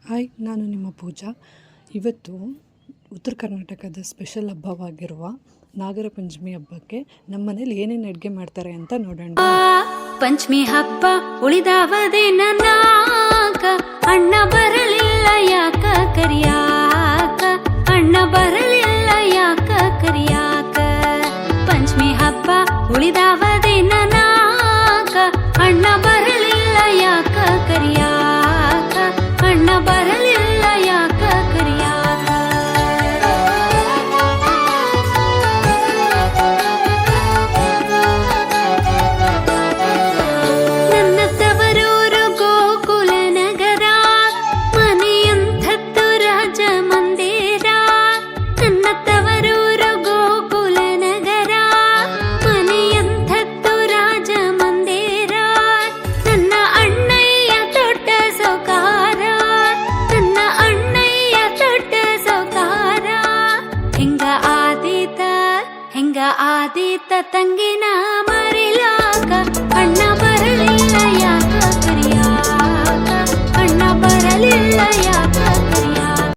Hi, ನಾನು ನಿಮ್ಮ ಪೂಜಾ. ಇವತ್ತು ಉತ್ತರ ಕರ್ನಾಟಕದ ಸ್ಪೆಷಲ್ ಹಬ್ಬವಾಗಿರುವ ನಾಗರ ಪಂಚಮಿ ಹಬ್ಬಕ್ಕೆ ನಮ್ಮ ಮನೇಲಿ ಏನೇನು ಅಡುಗೆ ಮಾಡ್ತಾರೆ ಅಂತ ನೋಡೋಣ. ಪಂಚಮಿ ಹಬ್ಬ ಉಳಿದಾವದೆ ನನ್ನಾಕ, ಅಣ್ಣ ಬರಲಿಲ್ಲ ಯಾಕ ಕರಿಯಾಕ, ಅಣ್ಣ ಬರಲಿಲ್ಲ ಯಾಕ ಕರಿಯಾಕ. ಪಂಚಮಿ ಹಬ್ಬ ಉಳಿದಾವದೆ ನನ್ನಾಕ, ಅಣ್ಣ ಬರಲಿಲ್ಲ ಯಾಕ ಕರಿಯಾಕ, ಅಣ್ಣ ಬರಲಿಲ್ಲ ಯಾಕ ಕರಿಯಾಕ. ನನ್ನ ತವರೂರು ಗೋಕುಲ ನಗರ, ಮನೆಯಂಥದ್ದು ರಾಜ ಮಂದಿರ. ನನ್ನ ತವರೂರು ಗೋಕುಲ ನಗರ, ಮನೆಯಂಥದ್ದು ರಾಜ ಮಂದಿರ. ನನ್ನ ಅಣ್ಣಯ್ಯ ದೊಡ್ಡ ಸೌಕಾರ, ನನ್ನ ಅಣ್ಣಯ್ಯ ದೊಡ್ಡ ಸೌಕಾರ. ಹೆಂಗ ಆದೀತ ತಂಗಿನ